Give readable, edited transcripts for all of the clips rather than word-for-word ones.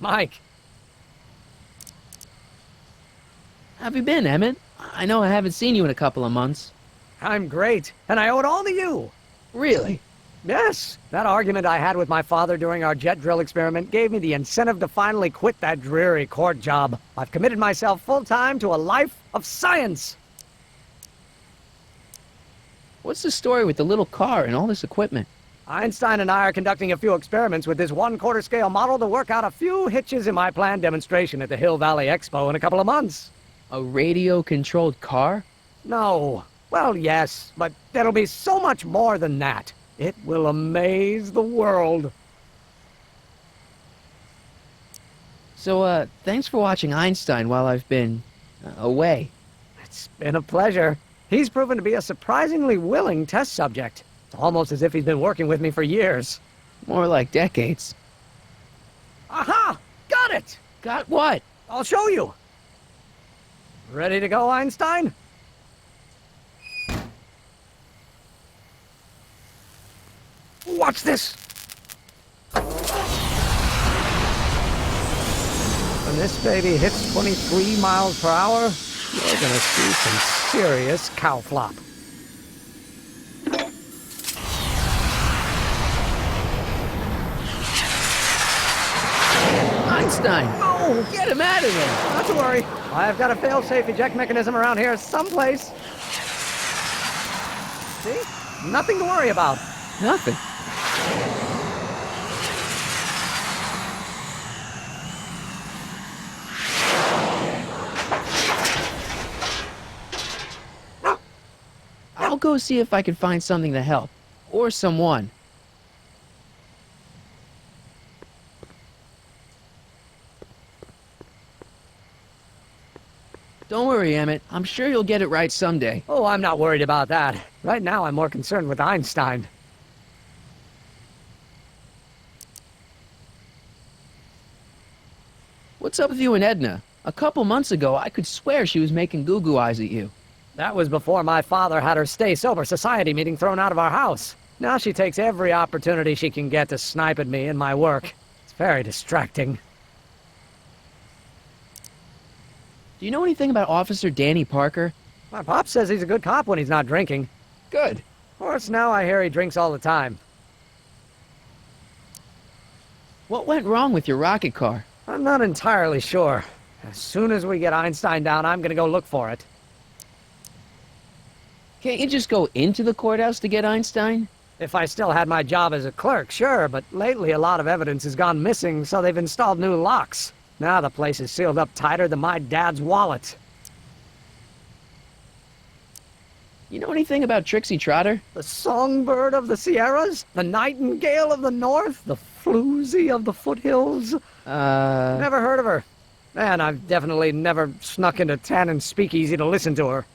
Mike. How have you been, Emmett? I know I haven't seen you in a couple of months. I'm great, and I owe it all to you. Really? Yes, that argument I had with my father during our jet drill experiment gave me the incentive to finally quit that dreary court job. I've committed myself full-time to a life of science. What's the story with the little car and all this equipment? Einstein and I are conducting a few experiments with this 1/4 scale model to work out a few hitches in my planned demonstration at the Hill Valley Expo in a couple of months. A radio-controlled car? No. Well, yes, but it'll be so much more than that. It will amaze the world. So, thanks for watching Einstein while I've been away. It's been a pleasure. He's proven to be a surprisingly willing test subject. It's almost as if he's been working with me for years. More like decades. Aha! Got it! Got what? I'll show you. Ready to go, Einstein? Watch this! When this baby hits 23 miles per hour, you're gonna see some serious cow flop. Einstein! No! Get him out of there! Not to worry. I've got a fail-safe eject mechanism around here someplace. See? Nothing to worry about. Nothing. I'll go see if I can find something to help. Or someone. Don't worry, Emmett. I'm sure you'll get it right someday. Oh, I'm not worried about that. Right now, I'm more concerned with Einstein. What's up with you and Edna? A couple months ago, I could swear she was making goo-goo eyes at you. That was before my father had her stay-sober society meeting thrown out of our house. Now she takes every opportunity she can get to snipe at me and my work. It's very distracting. Do you know anything about Officer Danny Parker? My pop says he's a good cop when he's not drinking. Good. Of course, now I hear he drinks all the time. What went wrong with your rocket car? I'm not entirely sure. As soon as we get Einstein down, I'm gonna go look for it. Can't you just go into the courthouse to get Einstein? If I still had my job as a clerk, sure, but lately a lot of evidence has gone missing, so they've installed new locks. Now the place is sealed up tighter than my dad's wallet. You know anything about Trixie Trotter? The songbird of the Sierras? The nightingale of the north? The floozy of the foothills? Never heard of her. And I've definitely never snuck into Tannen's speakeasy to listen to her.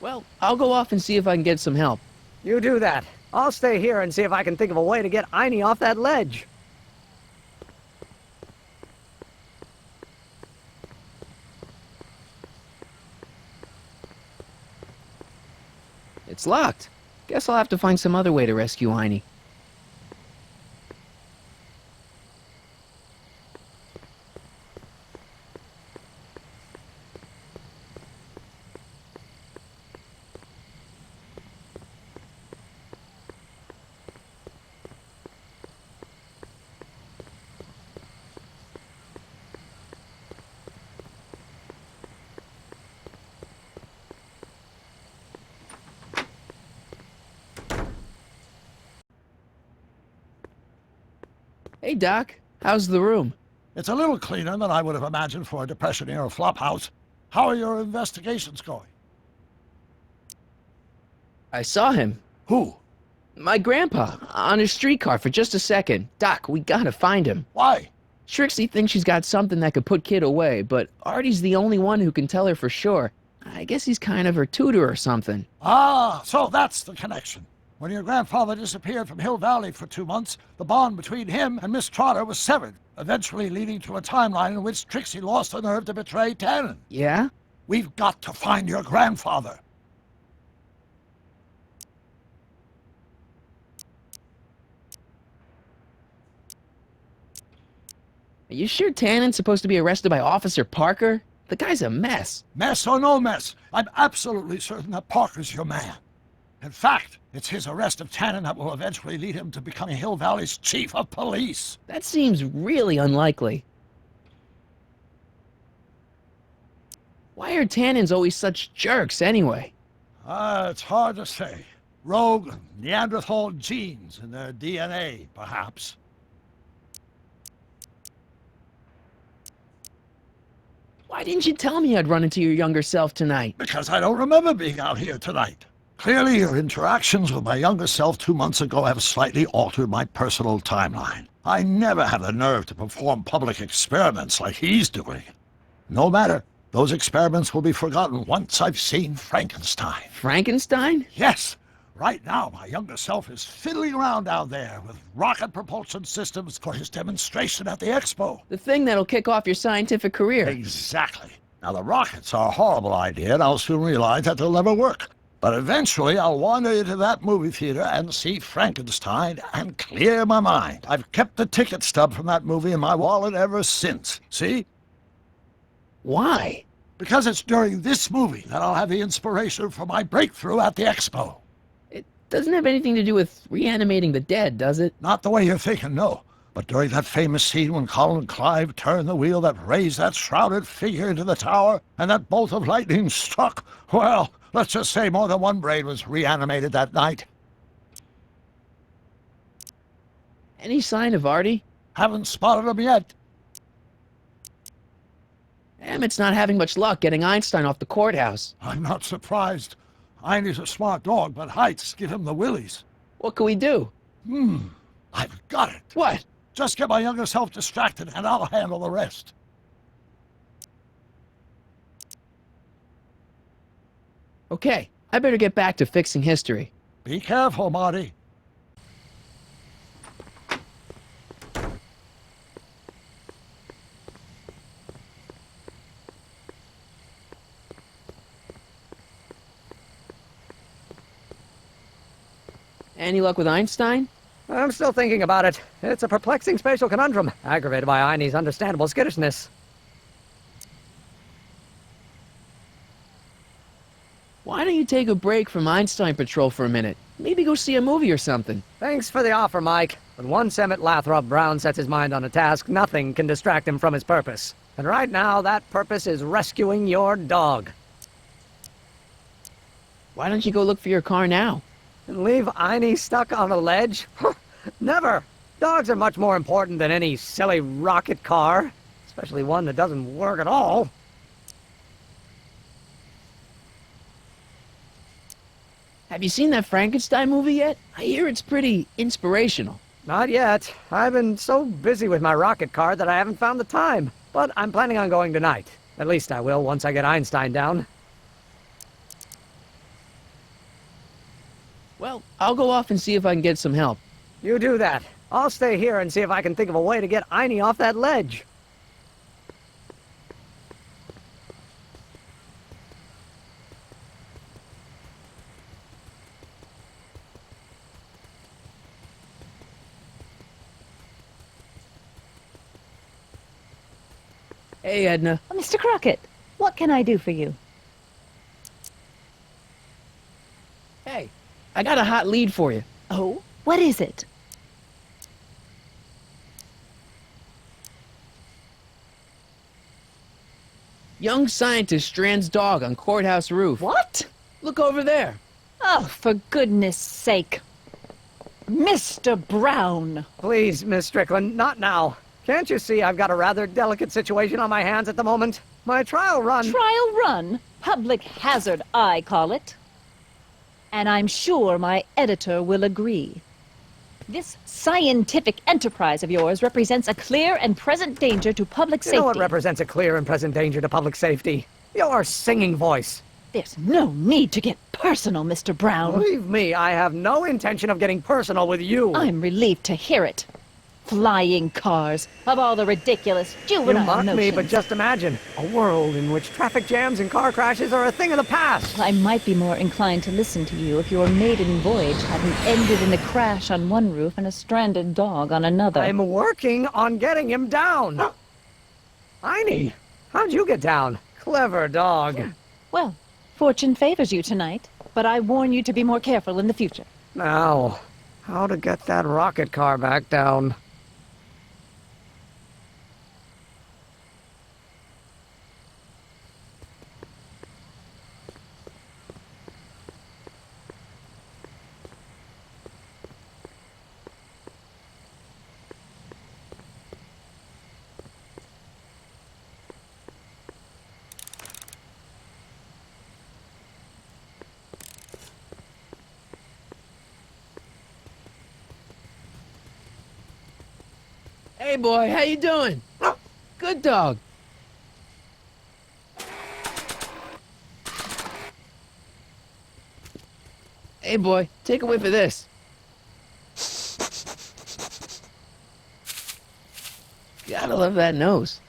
Well, I'll go off and see if I can get some help. You do that. I'll stay here and see if I can think of a way to get Einie off that ledge. It's locked. Guess I'll have to find some other way to rescue Einie. Hey, Doc. How's the room? It's a little cleaner than I would have imagined for a Depression-era flophouse. How are your investigations going? I saw him. Who? My grandpa, on a streetcar for just a second. Doc, we gotta find him. Why? Trixie thinks she's got something that could put Kid away, but Artie's the only one who can tell her for sure. I guess he's kind of her tutor or something. Ah, so that's the connection. When your grandfather disappeared from Hill Valley for 2 months, the bond between him and Miss Trotter was severed, eventually leading to a timeline in which Trixie lost the nerve to betray Tannen. Yeah? We've got to find your grandfather. Are you sure Tannen's supposed to be arrested by Officer Parker? The guy's a mess. Mess or no mess, I'm absolutely certain that Parker's your man. In fact, it's his arrest of Tannen that will eventually lead him to becoming Hill Valley's chief of police. That seems really unlikely. Why are Tannens always such jerks anyway? It's hard to say. Rogue Neanderthal genes in their DNA, perhaps. Why didn't you tell me I'd run into your younger self tonight? Because I don't remember being out here tonight. Clearly, your interactions with my younger self 2 months ago have slightly altered my personal timeline. I never had the nerve to perform public experiments like he's doing. No matter. Those experiments will be forgotten once I've seen Frankenstein. Frankenstein? Yes. Right now, my younger self is fiddling around down there with rocket propulsion systems for his demonstration at the expo. The thing that'll kick off your scientific career. Exactly. Now, the rockets are a horrible idea, and I'll soon realize that they'll never work. But eventually, I'll wander into that movie theater and see Frankenstein and clear my mind. I've kept the ticket stub from that movie in my wallet ever since. See? Why? Because it's during this movie that I'll have the inspiration for my breakthrough at the expo. It doesn't have anything to do with reanimating the dead, does it? Not the way you're thinking, no. But during that famous scene when Colin Clive turned the wheel that raised that shrouded figure into the tower, and that bolt of lightning struck, well, let's just say more than one brain was reanimated that night. Any sign of Artie? Haven't spotted him yet. Emmett's not having much luck getting Einstein off the courthouse. I'm not surprised. Einstein's a smart dog, but heights give him the willies. What can we do? I've got it. What? Just get my younger self distracted, and I'll handle the rest. Okay, I better get back to fixing history. Be careful, Marty. Any luck with Einstein? I'm still thinking about it. It's a perplexing spatial conundrum, aggravated by Einie's understandable skittishness. Why don't you take a break from Einstein Patrol for a minute? Maybe go see a movie or something. Thanks for the offer, Mike. But once Emmett Brown sets his mind on a task, nothing can distract him from his purpose. And right now, that purpose is rescuing your dog. Why don't you go look for your car now? And leave Einie stuck on a ledge? Never! Dogs are much more important than any silly rocket car. Especially one that doesn't work at all. Have you seen that Frankenstein movie yet? I hear it's pretty inspirational. Not yet. I've been so busy with my rocket car that I haven't found the time. But I'm planning on going tonight. At least I will once I get Einstein down. Well, I'll go off and see if I can get some help. You do that. I'll stay here and see if I can think of a way to get Einie off that ledge. Hey, Edna. Mr. Crockett, what can I do for you? Hey, I got a hot lead for you. Oh? What is it? Young scientist strands dog on courthouse roof. What? Look over there. Oh, for goodness sake. Mr. Brown! Please, Miss Strickland, not now. Can't you see I've got a rather delicate situation on my hands at the moment? My trial run... Trial run? Public hazard, I call it. And I'm sure my editor will agree. This scientific enterprise of yours represents a clear and present danger to public safety. You know what represents a clear and present danger to public safety? Your singing voice. There's no need to get personal, Mr. Brown. Believe me, I have no intention of getting personal with you. I'm relieved to hear it. Flying cars, of all the ridiculous You juvenile mock notions. me, but just imagine. A world in which traffic jams and car crashes are a thing of the past. I might be more inclined to listen to you if your maiden voyage hadn't ended in a crash on one roof and a stranded dog on another. I'm working on getting him down. Heine, how'd you get down? Clever dog. Well, fortune favors you tonight, but I warn you to be more careful in the future. Now, how to get that rocket car back down? Hey, boy, how you doing? Good dog. Hey, boy, take a whiff of this. Gotta love that nose.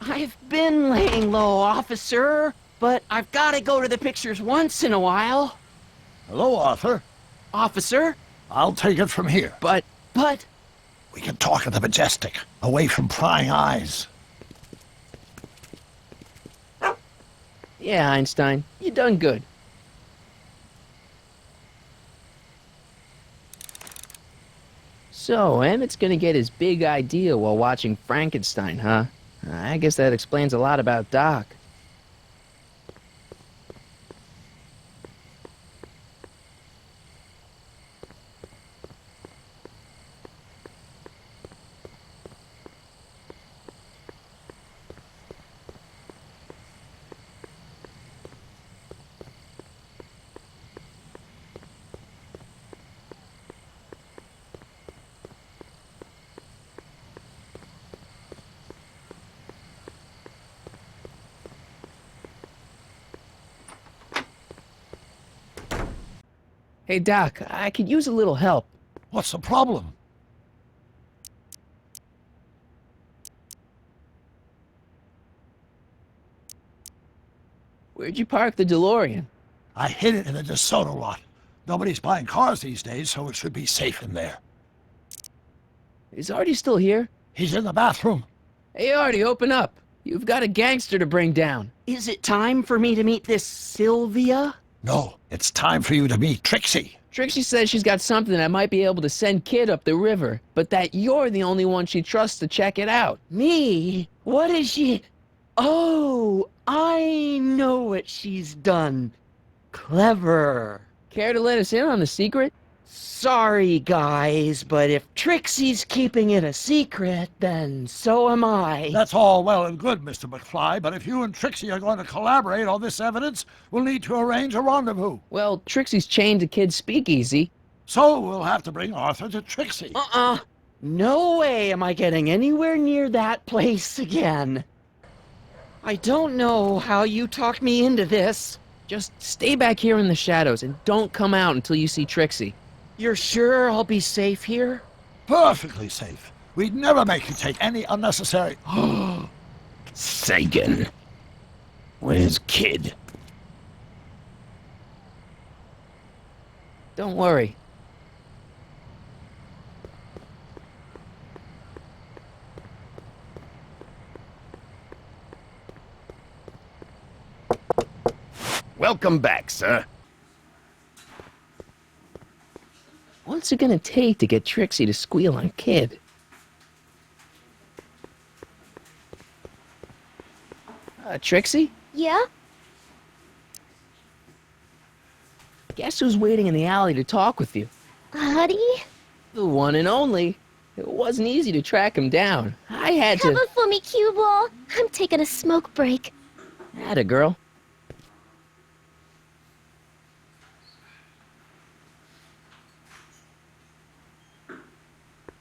I've been laying low, officer, but I've got to go to the pictures once in a while. Hello, Arthur. Officer? I'll take it from here. But... We can talk at the Majestic, away from prying eyes. Yeah, Einstein, you done good. So, Emmett's gonna get his big idea while watching Frankenstein, huh? I guess that explains a lot about Doc. Hey, Doc, I could use a little help. What's the problem? Where'd you park the DeLorean? I hid it in the DeSoto lot. Nobody's buying cars these days, so it should be safe in there. Is Artie still here? He's in the bathroom. Hey, Artie, open up. You've got a gangster to bring down. Is it time for me to meet this Sylvia? No, it's time for you to meet Trixie. Trixie says she's got something that might be able to send Kid up the river, but that you're the only one she trusts to check it out. Me? What is she... Oh, I know what she's done. Clever. Care to let us in on the secret? Sorry, guys, but if Trixie's keeping it a secret, then so am I. That's all well and good, Mr. McFly, but if you and Trixie are going to collaborate on this evidence, we'll need to arrange a rendezvous. Well, Trixie's chained to Kid's speakeasy. So we'll have to bring Arthur to Trixie. No way am I getting anywhere near that place again. I don't know how you talked me into this. Just stay back here in the shadows and don't come out until you see Trixie. You're sure I'll be safe here? Perfectly safe. We'd never make you take any unnecessary... Sagan. Where's Kid? Don't worry. Welcome back, sir. What's it gonna take to get Trixie to squeal on Kid? Trixie? Yeah? Guess who's waiting in the alley to talk with you? Artie? The one and only. It wasn't easy to track him down. I had Cover to... for me, cue ball. I'm taking a smoke break. Atta girl.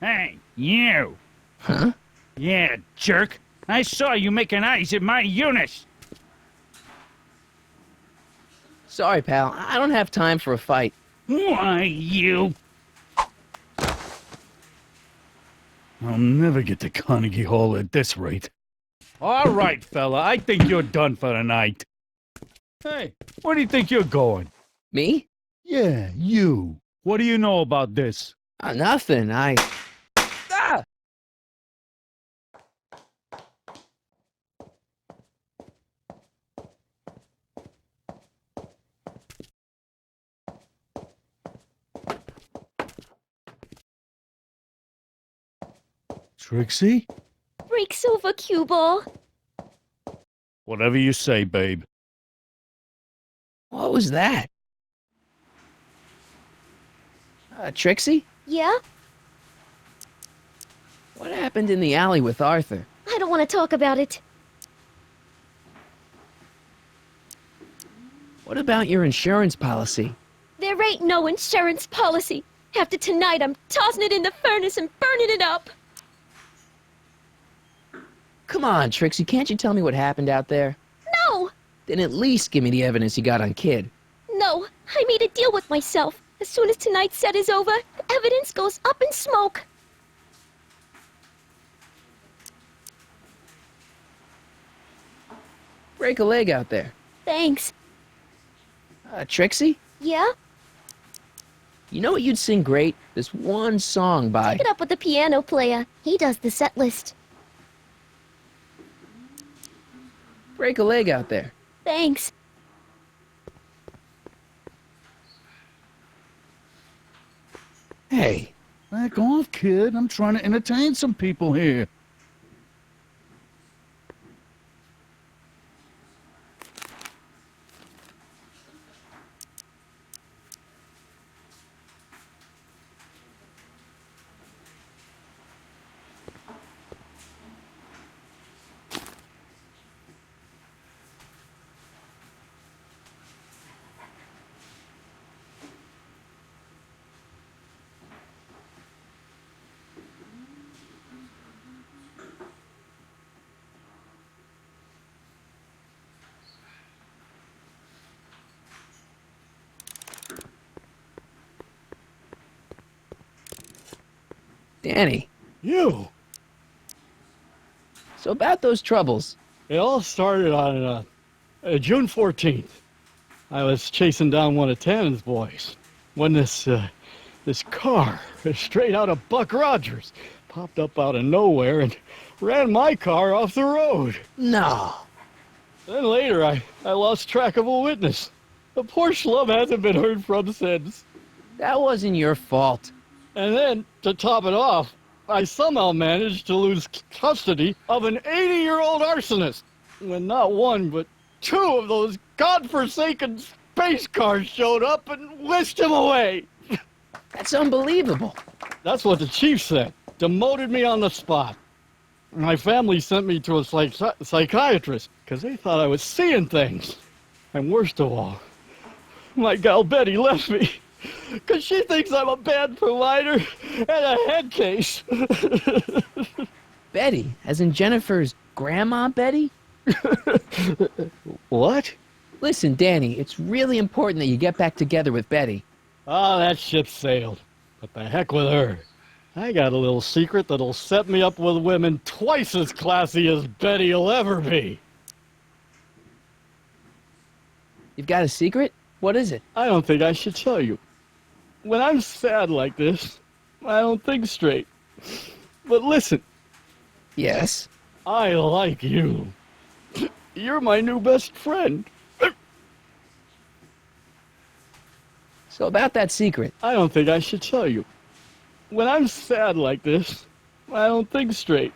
Hey, you! Huh? Yeah, jerk. I saw you making eyes at my Eunice. Sorry, pal. I don't have time for a fight. Why, you... I'll never get to Carnegie Hall at this rate. All right, fella. I think you're done for the night. Hey, where do you think you're going? Me? Yeah, you. What do you know about this? Nothing. Ah! Trixie? Break silver cue ball. Whatever you say, babe. What was that? Trixie? Yeah? What happened in the alley with Arthur? I don't want to talk about it. What about your insurance policy? There ain't no insurance policy. After tonight, I'm tossing it in the furnace and burning it up. Come on, Trixie, can't you tell me what happened out there? No! Then at least give me the evidence you got on Kid. No, I made a deal with myself. As soon as tonight's set is over, the evidence goes up in smoke. Break a leg out there. Thanks. Trixie? Yeah? You know what you'd sing great? This one song by... Pick it up with the piano player. He does the set list. Break a leg out there. Thanks. Hey, Back off, kid. I'm trying to entertain some people here. Danny, You! so about those troubles. It all started on June 14th. I was chasing down one of Tannen's boys when this car, straight out of Buck Rogers, popped up out of nowhere and ran my car off the road. No. Then later, I lost track of a witness. The poor schlub hasn't been heard from since. That wasn't your fault. And then, to top it off, I somehow managed to lose custody of an 80-year-old arsonist. When not one, but two of those godforsaken space cars showed up and whisked him away. That's unbelievable. That's what the chief said. Demoted me on the spot. My family sent me to a psychiatrist because they thought I was seeing things. And worst of all, my gal Betty left me because she thinks I'm a bad provider and a head case. Betty, as in Jennifer's grandma Betty? What? Listen, Danny, it's really important that you get back together with Betty. Ah, that ship sailed. But the heck with her. I got a little secret that'll set me up with women twice as classy as Betty will ever be. You've got a secret? What is it? I don't think I should tell you. When I'm sad like this, I don't think straight. But listen, Yes? I like you. You're my new best friend. So about that secret. I don't think I should tell you. When I'm sad like this, I don't think straight.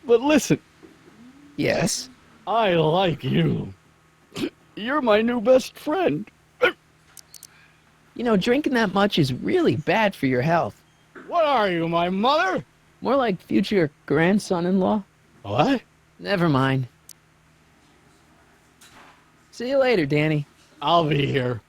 But listen, Yes? I like you. You're my new best friend. You know, drinking that much is really bad for your health. What are you, my mother? More like future grandson-in-law. What? Never mind. See you later, Danny. I'll be here.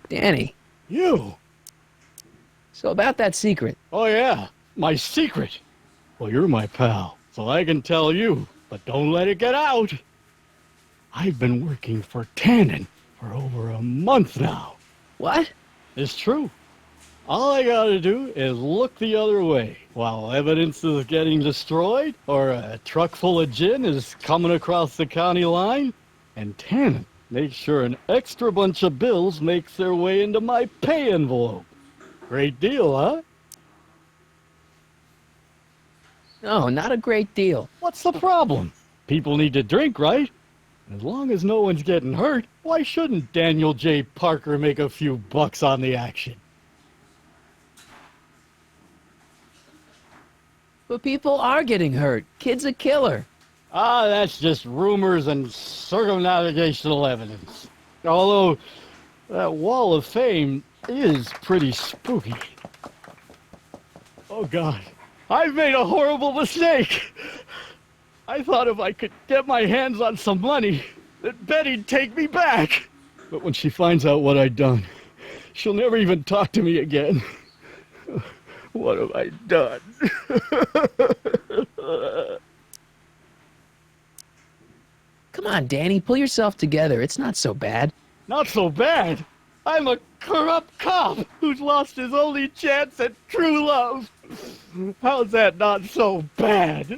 Danny, You? so about that secret. Oh, yeah. My secret. Well, you're my pal, so I can tell you, but don't let it get out. I've been working for Tannen for over a month now. What? It's true. All I gotta do is look the other way while evidence is getting destroyed or a truck full of gin is coming across the county line, and Tannen makes sure an extra bunch of bills makes their way into my pay envelope. Great deal, huh? No, not a great deal. What's the problem? People need to drink, right? As long as no one's getting hurt, why shouldn't Daniel J. Parker make a few bucks on the action? But people are getting hurt. Kid's a killer. Ah, that's just rumors and circumnavigational evidence. Although, that wall of fame is pretty spooky. Oh, God. I've made a horrible mistake. I thought if I could get my hands on some money, that Betty'd take me back. But when she finds out what I'd done, she'll never even talk to me again. What have I done? Come on, Danny, pull yourself together. It's not so bad. Not so bad. I'm a corrupt cop who's lost his only chance at true love. How's that not so bad?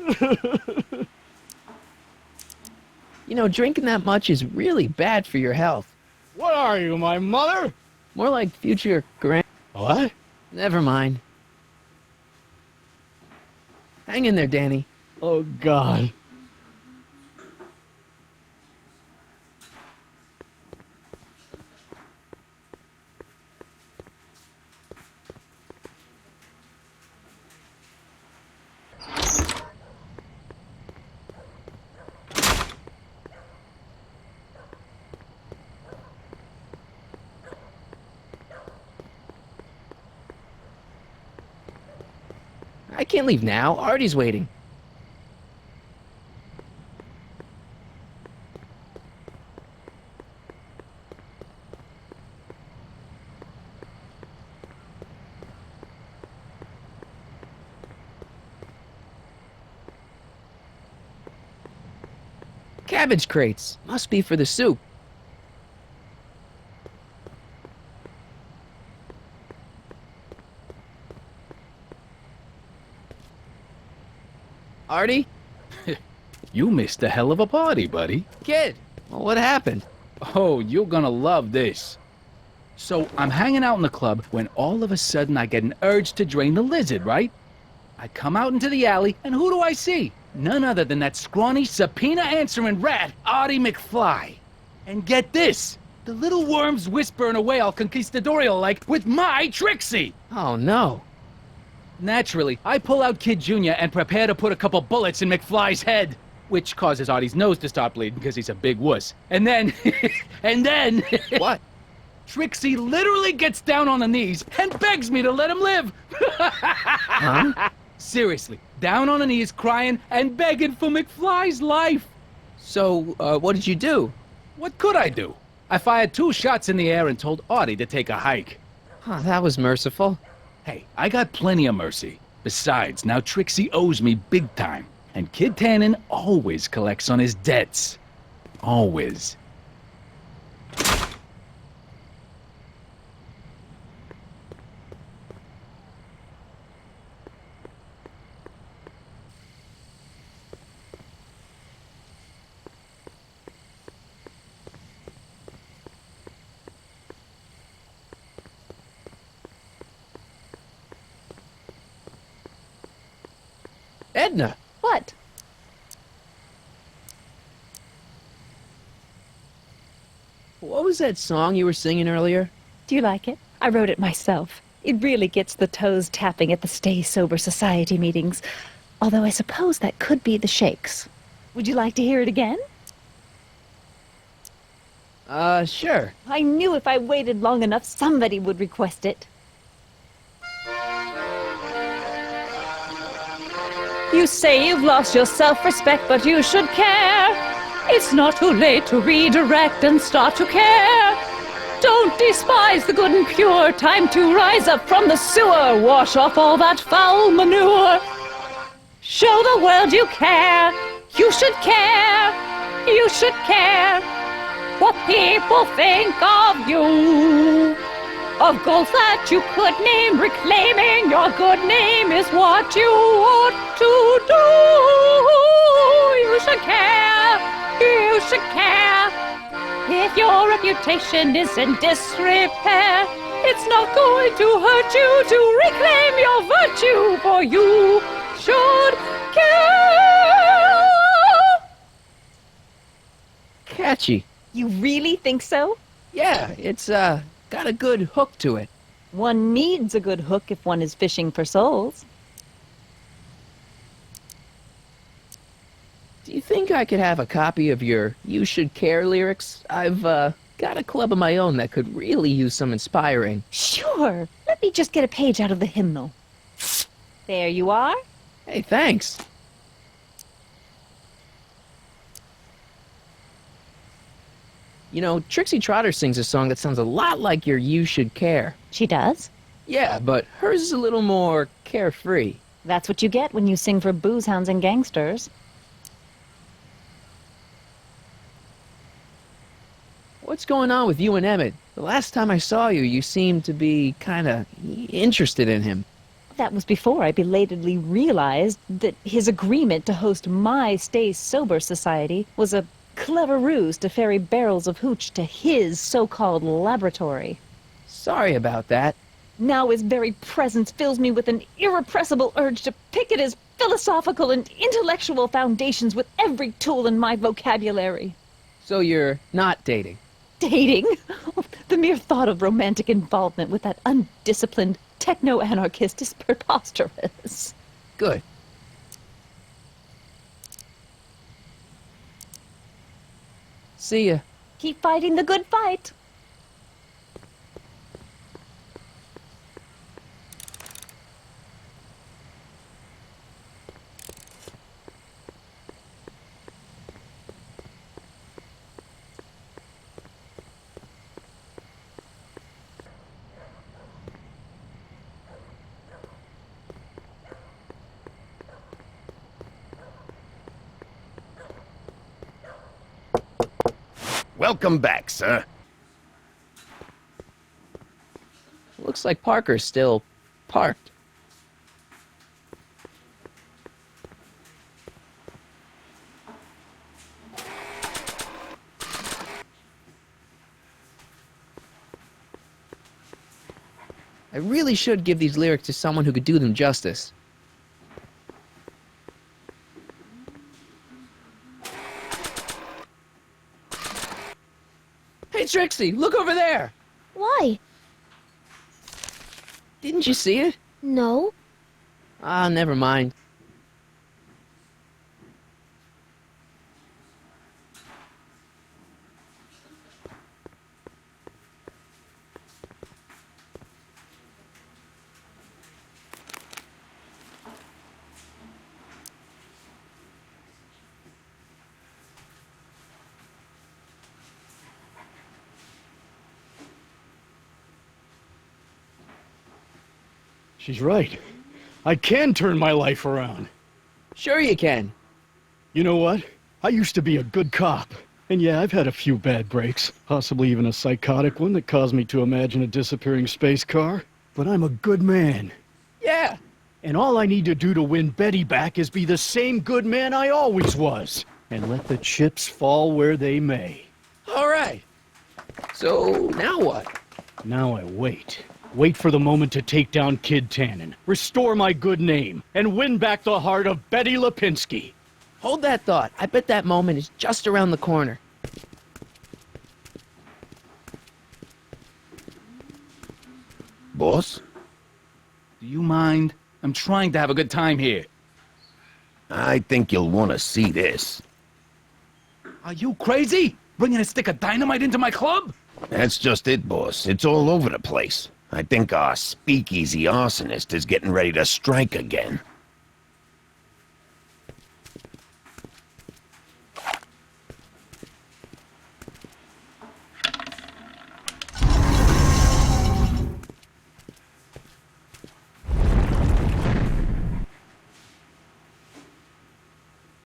You know, drinking that much is really bad for your health. What are you, my mother? More like future grand... What? Never mind. Hang in there, Danny. Oh, God. I can't leave now. Artie's waiting. Cabbage crates. Must be for the soup. Artie? You missed a hell of a party, buddy. Kid! Well, what happened? Oh, you're gonna love this. So, I'm hanging out in the club when all of a sudden I get an urge to drain the lizard, right? I come out into the alley, and who do I see? None other than that scrawny, subpoena-answering rat, Artie McFly. And get this! The little worm's whispering away all conquistadorial-like with my Trixie! Oh, no. Naturally, I pull out Kid Jr. and prepare to put a couple bullets in McFly's head, which causes Artie's nose to start bleeding because he's a big wuss. And then, What? Trixie literally gets down on the knees and begs me to let him live. Huh? Seriously, down on the knees, crying and begging for McFly's life. So, what did you do? What could I do? I fired 2 shots in the air and told Artie to take a hike. Oh, that was merciful. Hey, I got plenty of mercy. Besides, now Trixie owes me big time. And Kid Tannen always collects on his debts. Always. Edna! What? What was that song you were singing earlier? Do you like it? I wrote it myself. It really gets the toes tapping at the Stay Sober Society meetings. Although I suppose that could be the Shakes. Would you like to hear it again? Sure. I knew if I waited long enough, somebody would request it. You say you've lost your self-respect, but you should care. It's not too late to redirect and start to care. Don't despise the good and pure. Time to rise up from the sewer. Wash off all that foul manure. Show the world you care. You should care. You should care what people think of you. Of goals that you could name, reclaiming your good name is what you ought to do. You should care, you should care. If your reputation is in disrepair, it's not going to hurt you to reclaim your virtue, for you should care. Catchy. You really think so? Yeah, it's, got a good hook to it. One needs a good hook if one is fishing for souls. Do you think I could have a copy of your You Should Care lyrics? I've, got a club of my own that could really use some inspiring. Sure. Let me just get a page out of the hymnal. There you are. Hey, thanks. You know, Trixie Trotter sings a song that sounds a lot like your You Should Care. She does? Yeah, but hers is a little more carefree. That's what you get when you sing for booze hounds and gangsters. What's going on with you and Emmett? The last time I saw you, you seemed to be kinda interested in him. That was before I belatedly realized that his agreement to host my Stay Sober Society was a clever ruse to ferry barrels of hooch to his so-called laboratory. Sorry about that. Now his very presence fills me with an irrepressible urge to pick at his philosophical and intellectual foundations with every tool in my vocabulary. So you're not dating? Dating? The mere thought of romantic involvement with that undisciplined techno-anarchist is preposterous. Good. See ya. Keep fighting the good fight. Welcome back, sir. Looks like Parker's still parked. I really should give these lyrics to someone who could do them justice. Hey, Trixie, look over there! Why? Didn't you see it? No. Ah, never mind. She's right. I can turn my life around. Sure you can. You know what? I used to be a good cop. And yeah, I've had a few bad breaks. Possibly even a psychotic one that caused me to imagine a disappearing space car. But I'm a good man. Yeah. And all I need to do to win Betty back is be the same good man I always was. And let the chips fall where they may. All right. So, now what? Now I wait. Wait for the moment to take down Kid Tannen, restore my good name, and win back the heart of Betty Lipinski. Hold that thought. I bet that moment is just around the corner. Boss? Do you mind? I'm trying to have a good time here. I think you'll want to see this. Are you crazy? Bringing a stick of dynamite into my club? That's just it, boss. It's all over the place. I think our speakeasy arsonist is getting ready to strike again.